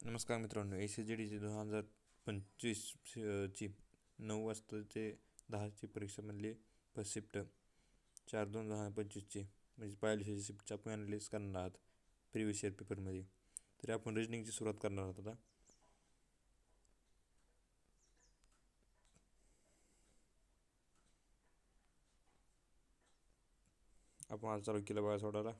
नमस्कार मित्रांनो, ACGDची 2025 ची 9 वाजताचे 10ची परीक्षामधली फर्स्ट शिफ्ट 4/2/2025ची म्हणजे पहिल्या शिफ्टची आपण ॲनालिसिस करणार आहात प्रिव्हियस इयर पेपरमध्ये. तरी आपण रिजनिंगची सुरुवात करणार आहोत. आता आपण आज चालू केलं बघा सोडायला.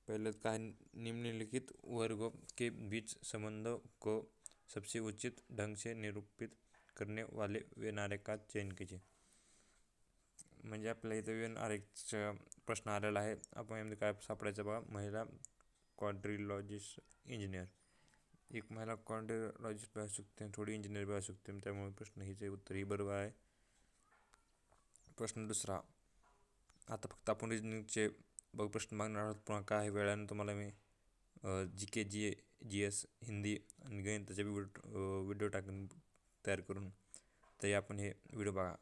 पहले काय निम्नलिखित वर्गों के बीच संबंध को सबसे उचित ढंग से निरूपित करने वाले वेन का चयन कीजिए. म्हणजे आपल्या इथं वेन आरेखचा प्रश्न आलेला आहे. आपण यामध्ये काय सापडायचं बघा. महिला क्वाड्रिलॉजिस्ट इंजिनियर. एक महिला क्वाड्रिलॉजिस्ट भी असू शकते, थोडी इंजिनियर भी असू शकते, त्यामुळे प्रश्न हिचे उत्तर ही बरोबर आहे. प्रश्न दुसरा. आता फक्त आपण रिजनिंगचे प्रश्न मागणार आहोत. पुन्हा काय वेळानं तुम्हाला मी GK, GS, हिंदी आणि गणिताचे व्हिडिओ टाकून तयार करून तरी आपण हे व्हिडिओ बघा.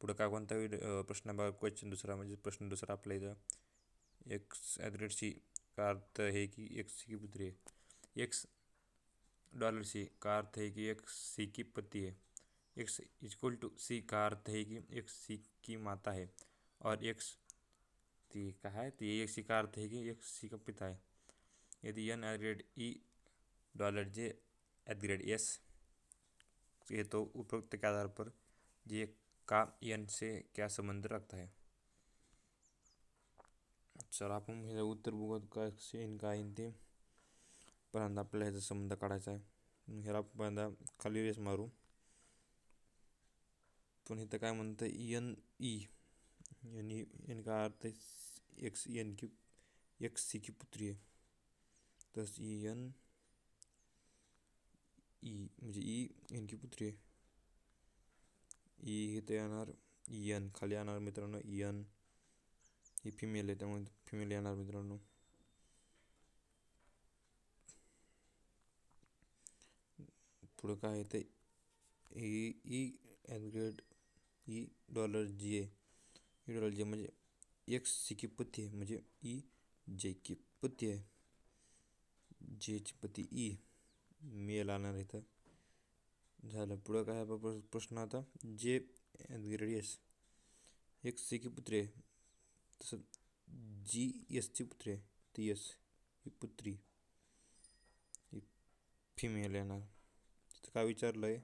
पुढं काय कोणता प्रश्न बघा. क्वेश्चन दुसरा म्हणजे प्रश्न दुसरा आपल्या इथं $x का अर्थ है कि x की पुत्री है. $C का अर्थ है कि x C की पति है. x=C का अर्थ है कि x C की माता है. और x का है तो ये x का अर्थ है कि x C का पिता है. यदि $E $J ये तो उपरोक्त के आधार पर J का n से क्या संबंध रखता है. चला आपण हे उत्तर बघूया काय n काय आहे ते. पहिल्यांदा आपल्याला ह्याचा संबंध काढायचा आहे. ह्याला पहिल्यांदा खाली रेस मारू. पण इथं काय म्हणतं n का अर्थ x C की पुत्री आहे. तर म्हणजे n की पुत्री आहे. इथं येणार n, खाली येणार मित्रांनो n. ही फिमेल आहे त्यामुळे फिमेल येणार मित्रांनो. पुढं काय आहे ते $J म्हणजे x C की पती आहे, म्हणजे J की पती आहे. J ची पती मेल आणणार इथं झालं. पुढं काय प्रश्न आता J x C की पुत्री आहे, तसं GS ची पुत्री आहे. ती S ही पुत्री ही फिमेल येणार. तिथं काय विचारलं आहे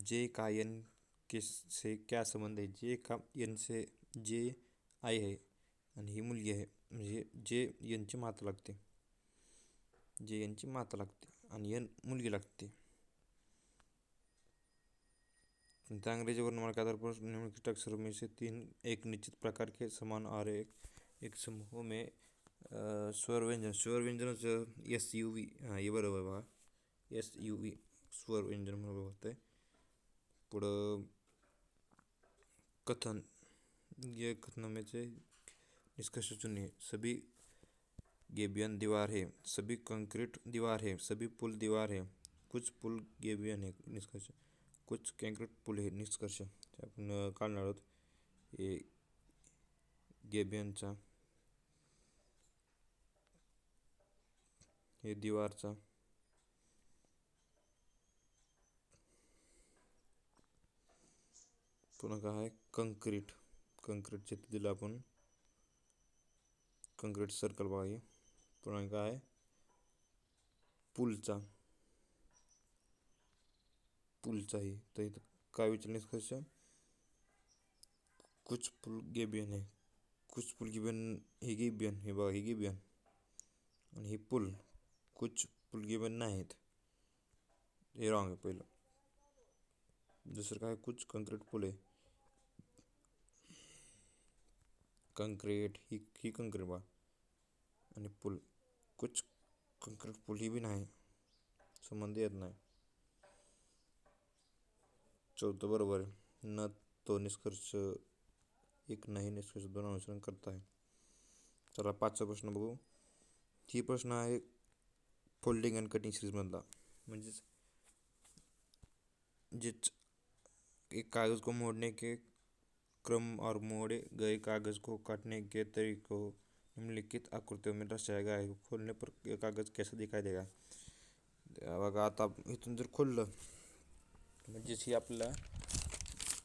J का n के से क्या संबंध है. J का n से J आई है आणि ही मुलगी आहे, म्हणजे J n ची माता लागते. J n ची माता लागते आणि n मुलगी लागते. अंग्रेजी वर्णमाला के आधार पर निम्नलिखित अक्षरों में से एक निश्चित प्रकार के समान और एक समूह में स्वर व्यंजनाचं SUV हे बरोबर बघा. SUV स्वर व्यंजन बरोबर होतं. पुढं कथन. ये कथनों में से निष्कर्ष चुनिए. सभी गेबियन दीवार है, सभी कंक्रीट दीवार है, सभी पुल दीवार है, कुछ पुल गेबियन है. निष्कर्ष. कुछ कंक्रीट पुल है. निष्कर्ष आपण काढणार आहोत. हे गेबियनचा, हे दीवारचा, पुन्हा काय आहे कंक्रीटचे दिलं आपण कंक्रीट सर्कल बघा. पुन्हा काय आहे पुलचा ही. तर इथं काय विचार निष्कर्ष कुछ पुल गेबियन आहे. कुछ पुल गेबियन हे गेबियन हे बघा, हे गेबियन आणि हे पुल. कुछ पुल गेबियन नाहीत, हे रॉंग आहे पहिलं. दुसरं काय कुछ कंक्रीट पुल आहे. कंक्रीट ही कंक्रीट बा आणि पुल. कुछ कंक्रीट पुल ही बी नाही, संबंध येत नाही. चौथं बरोबर आहे. न तो निष्कर्ष एक नाही निष्कर्ष दोन अनुसरण करता है. चला 5चा प्रश्न बघू. ही प्रश्न आहे फोल्डिंग अँड कटिंग सिरीजमधला. म्हणजेच एक कागज़ को मोड़ने के क्रम और मोड़े गए कागज़ को काटने के तरीकों निम्नलिखित आकृतियों में दर्शाया गया है। खोलने पर यह कागज कैसा दिखाई देगा? बघा आता इथून जर खोललं म्हणजेच ही आपल्याला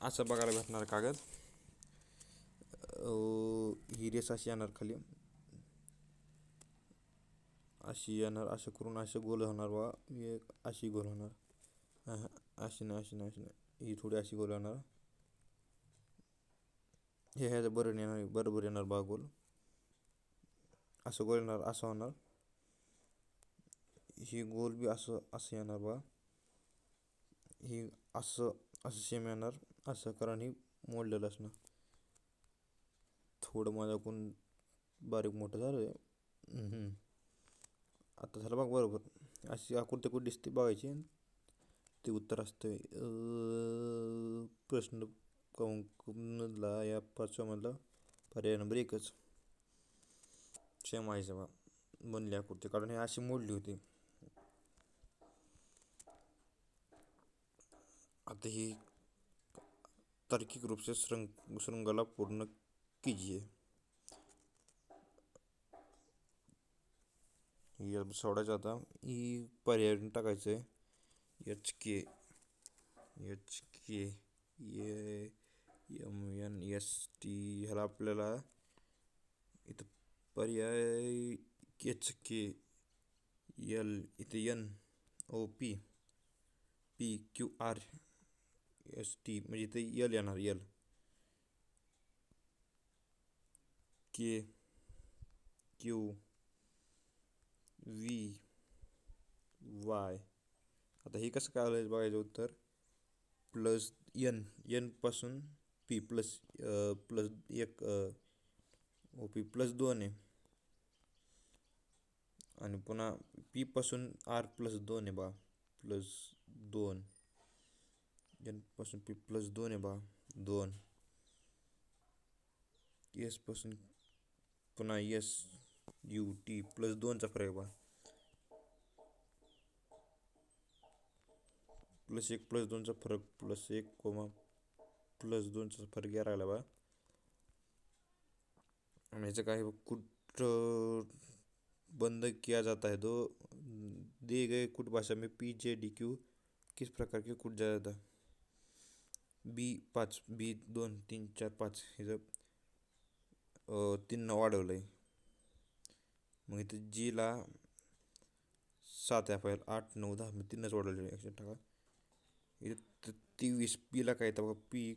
असं बघायला भेटणार कागद. ही रेस अशी येणार खाली, अशी येणार, असं करून असं गोल होणार बा, एक अशी गोल होणार, अशी नाही अशी नाही अशी नाही, ही थोडी अशी गोल होणार, हे ह्याचं बरोबर येणार, बरोबर येणार बा गोल, असं गोल येणार, असं होणार, ही गोल बी असं असं येणार बा, ही असं असं सेम येणार असं, कारण ही मोडलेलं असणार. थोडं माझ्याकडून बारीक मोठं झालं. आता झालं बघ बरोबर. अशी आकृती कुठे दिसते बघायची, ते उत्तर असतं. प्रश्न क्रमांकमधला या पाचव्यामधला पर्याय नंबर 1च सेम आहे बा बनली आकृती, कारण हे अशी मोडली होती. आता ही तार्किक रूप से श्रृंखला पूर्ण कीजिए. सोडायचं आता, ही पर्याय टाकायचं आहे HK MNST. ह्याला आपल्याला इथं पर्याय HK L, इथे NOP PQRST, म्हणजे इथे L येणार, L K Q V Y. आता हे कसं काय बघायचं उत्तर, प्लस N पासून P plus plus 1 OP plus 2 आहे, आणि पुन्हा P पासून R प्लस 2 आहे बा, प्लस 2, N पासून P प्लस 2 आहे बा 2, S पासून पुन्हा SUT प्लस 2चा फरक बा, प्लस 1 प्लस 2चा फरक, प्लस 1 प्लस 2चा फरक घ्यायला लागला बा. आणि ह्याचं काय कुठ बंद किया जाता है, तो दिए गए कुट भाषा में PJDQ किस प्रकार के कुट जाता है. B5 B2 3 4 5 हे 3 वाढवलंय, मग इथं Gला 7 आहे, 8 9 10 3च वाढवले, लक्षात टाका. इथं 23 Pला काय येतं बघा, P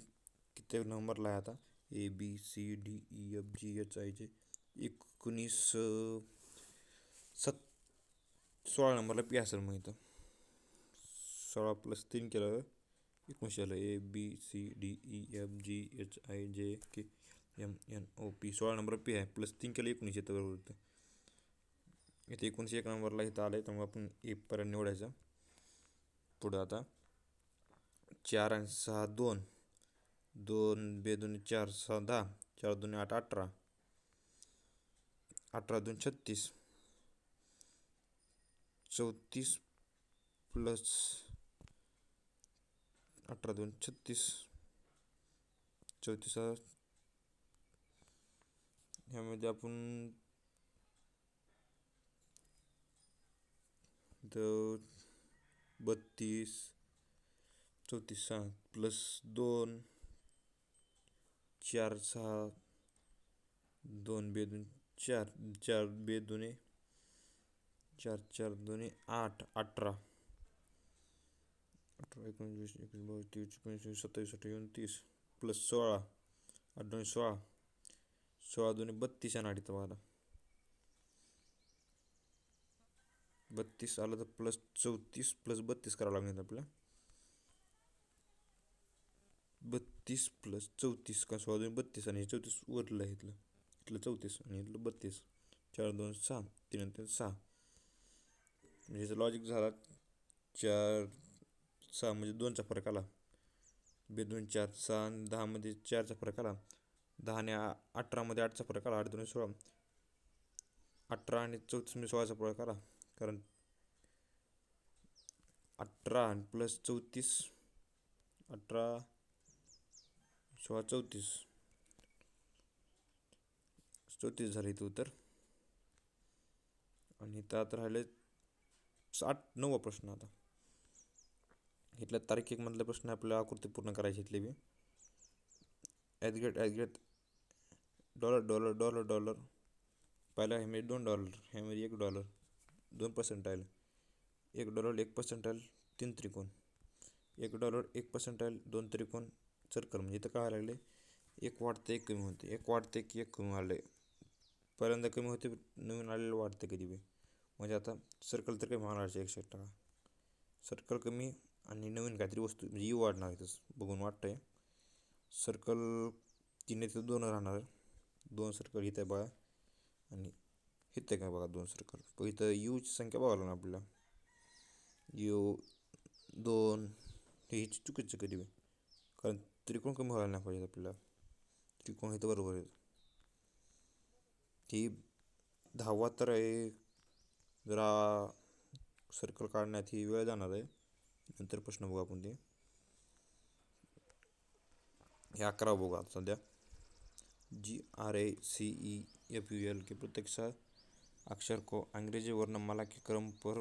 किती नंबरला आहे आता, ABCDEFGHIJ 16 नंबरला P असेल, मग इथं 16 प्लस 3 केलं 19 आलं, ABCDEFGHIJKLMNOP 16 नंबर P आहे, प्लस 3 केलं 19 येतं बरोबर. इथे 19 1 नंबरला इथं आलं आहे, त्यामुळे आपण A पर्यंत निवडायचं. पुढं आता 4 आणि 6 2, 2 2 2 4 6 10, 4 2 8 18, 18 2 36, 34 प्लस 18 2 36, 34 ह्यामध्ये आपण 32 34 6 प्लस 2 4 6 2 2 4 4 2 4 4 2 8 18 19 20 21 22 23 27 28 प्लस 16 8 2 16 16 2 32 आणि 8 तुम्हाला 32 आलं, तर प्लस 34 प्लस 32 करावं लागणार आपल्याला. 32 प्लस 34 का 16 2 32, आणि 34 वरलं आहे, इथलं 34 आणि इथलं 32, 4 2 6 3 3 6, म्हणजे ह्याचं लॉजिक झाला 4 6 म्हणजे 2चा फरक आला, 2 2 4 6 आणि 10 मध्ये 4चा फरक आला, 10 आणि 18 मध्ये 8चा फरक आला, 8 2 16, 18 आणि 34 मध्ये 16चा फरक आला, कारण 18 आणि प्लस 34 18 16 34 34 झाले इथं उत्तर. आणि इथं आता राहिले 9वा प्रश्न. आता इथल्या तारीख 1 मधले प्रश्न आपल्याला आकृती पूर्ण करायची इथले बी. ॲग्रेट डॉलर डॉलर डॉलर डॉलर. पहिला ह्यामध्ये $2, ह्यामध्ये $1, 2%, $1, 1%, 3 त्रिकोण, $1, 1%, 2 त्रिकोण, सर्कल. म्हणजे इथं काय लागले, एक वाढते एक कमी होते, एक वाढते की एक कमी वाढले. पहिल्यांदा कमी होते, नवीन आलेलं वाढते कधी बी. म्हणजे आता सर्कल तर कमी होणार 100%. सर्कल कमी आणि नवीन काहीतरी वस्तू म्हणजे यू वाढणार इथंच बघून वाटतंय. सर्कल 3 इथं 2 राहणार, 2 सर्कल इथं बघा. आणि इथं काय बघा 2 सर्कल. पण इथं यूची संख्या बघायला ना आपल्याला. यू 2 हे चुकीचं कधी बी, कारण त्रिकोण कमी व्हायला नाही पाहिजे आपल्याला. त्रिकोण इथं बरोबर आहे. ही 10वा तर आहे. जरा सर्कल काढण्यात ही वेळ जाणार आहे. नंतर प्रश्न बघू आपण ते. हे 11 बघू आता सध्या. GRACEFUL के प्रत्यक्षात अक्षर को अंग्रेजी वर्णमाला के क्रम पर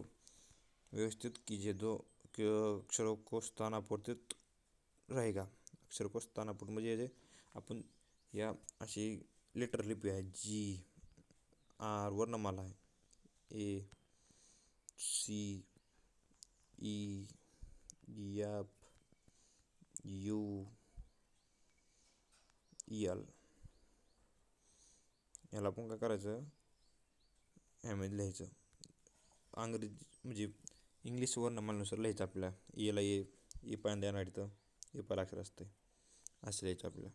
व्यवस्थित कीजिए जो अक्षरों को स्थानापरित रहेगा. अक्षर को स्थानापरित म्हणजे आपण या अशी लेटर लिपी आहे. GR वर्णमाला आहे. ACEFUL. याला आपण काय करायचं, ह्यामध्ये लिहायचं. अंग्रेजी म्हणजे इंग्लिश वर्णमालेनुसार लिहायचं आपल्याला. एला ए पहिल्यांदा येणार इथं, ए पहिला अक्षर असते, असं लिहायचं आपल्याला.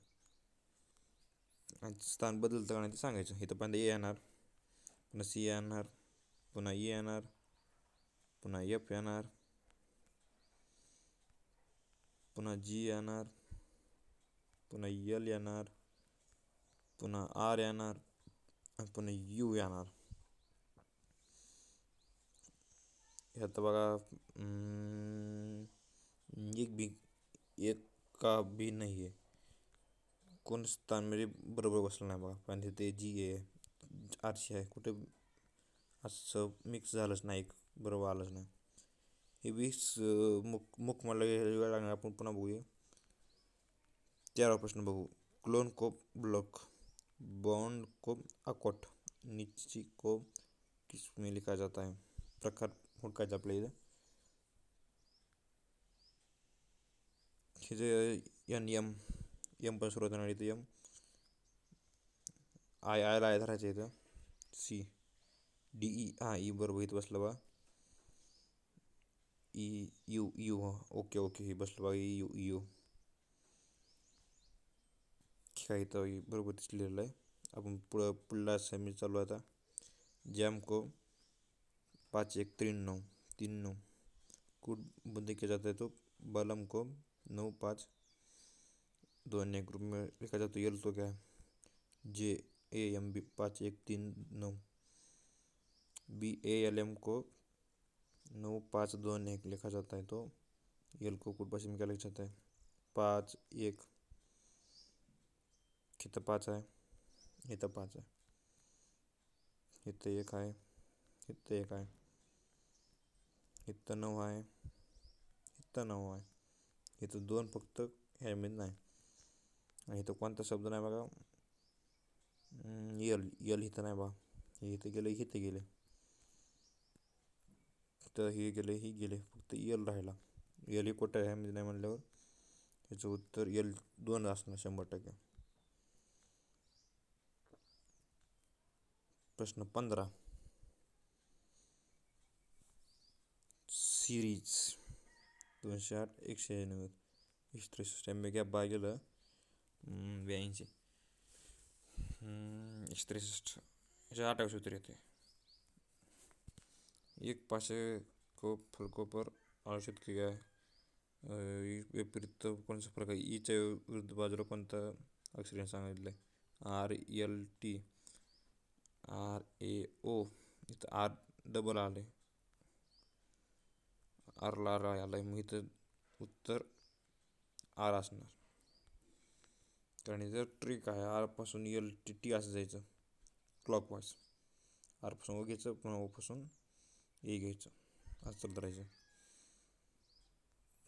आणि स्थान बदलतं का ते सांगायचं. इथं पहिल्यांदा ए येणार, पुन्हा सी येणार, पुन्हा ई येणार, पुन्हा एफ येणार, पुन्हा जी येणार, पुन्हा एल येणार, पुन्हा आर येणार, आणि पुन्हा यू येणार. ह्यात बघा एक का बी नाही आहे, कोण स्थान म्हणजे बरोबर बसलं नाही बघा. पण ते जी आहे, आरशी आहे, कुठे असं मिक्स झालंच नाही, बरोबर आलंच नाही. हे मुख मला वेळ लागणार. आपण पुन्हा बघूया. 13वा प्रश्न बघू. क्लोन को ब्लॉक, बॉन्ड को अकोट, नीचे को किसमें लिखा जाता है. प्रकार हुडकायचा आपल्या इथं. हे जे एम पण सुरुवात होणार इथं. आयला आय धरायचं इथं. सी DE ई बरोबर इथं बसलं बा. यू ओके हे बसलं बा. यू काय इथं बरोबर दिसलेलं आहे. आपण पुढला सेमी चालू आहे आता. जॅम को 5193 कूट बुंदे किया जाता है तो बलम को 9521 ग्रुप में लिखा जाता है. यल तो क्या है, JAMB 5139. BALM को 9521 लिखा जाता है. तो यल को कूट भाषा में क्या लिखा जाता है, 51. इथं 5 आहे, इथं 5 आहे, इथं 1 आहे, इथं 1 आहे, इथं 9 आहे, इथं 9 आहे, इथं 2 फक्त ह्यामध्ये नाही. आणि इथं कोणता शब्द नाही बघा. यल इथं नाही बघा. इथं गेलं, इथं गेले, तर हे गेले, ही गेले, फक्त यल राहिला. यल ही कुठं आहे ह्यामध्ये नाही म्हणल्यावर याचं उत्तर यल 2 असणार 100%. प्रश्न 15. सिरीज 208 190 163 गॅप बाय गेलं 82 163. याच्या 28 उत्तर येते. एक पाशे को फलकों पर आलोचित किया है. विपरीत कोणत्या प्रकार ईच्या विरुद्ध बाजूला कोणता अक्षर सांगितलं आहे. RLT RAO. इथं आर डबल आले, आरला आर आलाय, मग इथं उत्तर आर असणार. कारण जर ट्रिक आहे, आर पासून LTT असं जायचं. क्लॉकवाईज. आरपासून ओ घ्यायचं, पुन्हा ओपासून ए घ्यायचं, असं चालत राहायचं.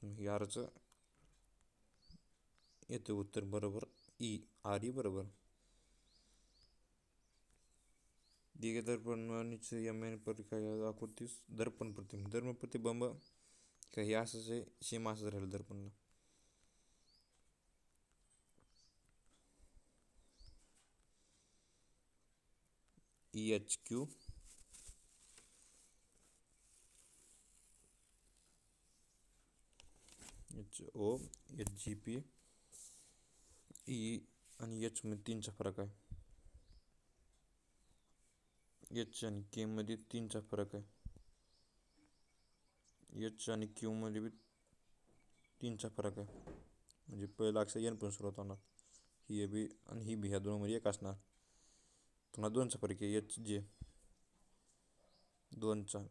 हे आरचं येतं उत्तर बरोबर ई. आर ई बरोबर. दिघे दर्पणाचे एम एन परिका आकृतीस दर्पण प्रतिबिंब. दर्पण प्रतिबिंब काही असंच आहे, सेम असंच राहिलं दर्पणला. E H Q H O H G P. E आणि एच मध्ये 3चा फरक आहे. एच आणि के मध्ये 3चा फरक आहे. एच आणि क्यू मध्ये बी 3चा फरक आहे. म्हणजे पहिला अक्षर एन पण सुरुवात होणार. ही बी आणि ही बी, ह्या दोनमध्ये एक असणार. पुन्हा 2चा फरक आहे. एच जे 2चा,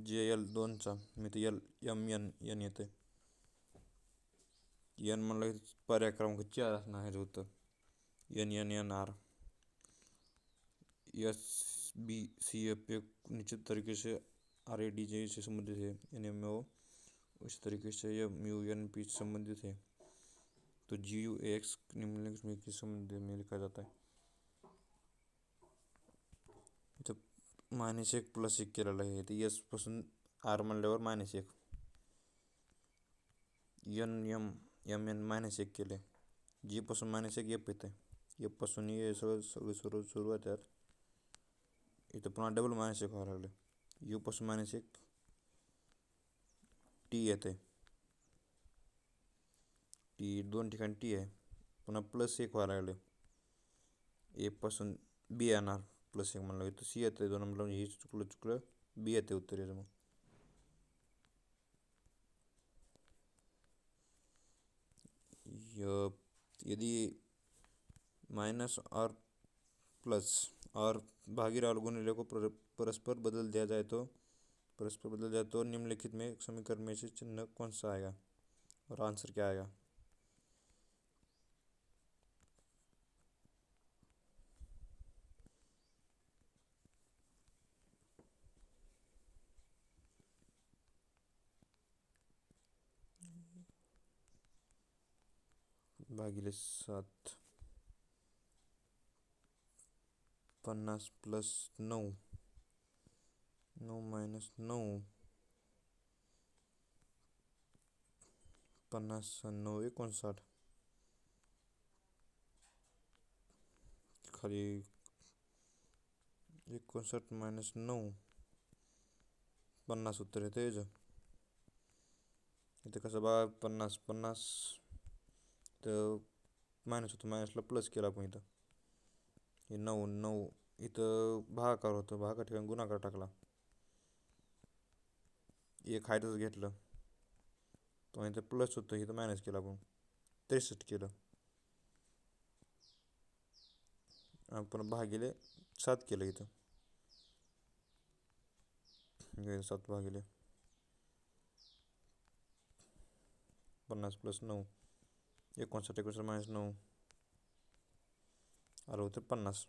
जे एल 2चा, मी ते एल एम एन एन येते. एन म्हणलं पर्याय क्रमांक 4 असणार ह्याचं उत्तर. N N N R. S B C F एक निश्चित तरीके से आर ए डी जे से संबंधित है. एन एम ओ उस तरीके से एम यू एन पी से संबंधित है. तो जी यू एक्स निम्नलिखित में किस संबंध में लिखा जाता है. इथं -1 + 1 केलेलं आहे. ते एस पासून आर म्हणल्यावर -1. एन एम एम एन -1 केले. जी पासून -1 एफ येते. एफ पासून ए सगळं सुरू होत्यात. इथं पुन्हा डबल -1 व्हायला लागले. यू पासून -1 टी येते. टी 2 ठिकाणी टी आहे. पुन्हा +1 व्हायला लागले. ए पासून बी येणार. +1 म्हणलं इथं सी येते. 2 नंबर हे चुकलं बी येते उत्तर याचं. मग यदि माइनस और प्लस और भागी और गुणिले को परस्पर बदल जाए तो निम्नलिखित में समीकरण में से चिन्ह कौन सा आएगा और आंसर क्या आएगा. भागिले 7 50 + 9 9 - 9 50 आणि 9 59. खाली 59 - 9 50 उत्तर येतं याचं. इथं कसं बघा 50 50 तर मायनस होतं, मायनसला प्लस केला आपण. इथं हे 9 9 इथं भागाकार होतं, भागाकार ठिकाणी गुणाकार टाकला. एक हायतच घेतलं तो इथं प्लस होतं, इथं मायनस केलं आपण 63 केलं. आपण भागिले 7 केलं. इथं 7 भागिले 50 + 9 59 - 9 आलं होतं 50.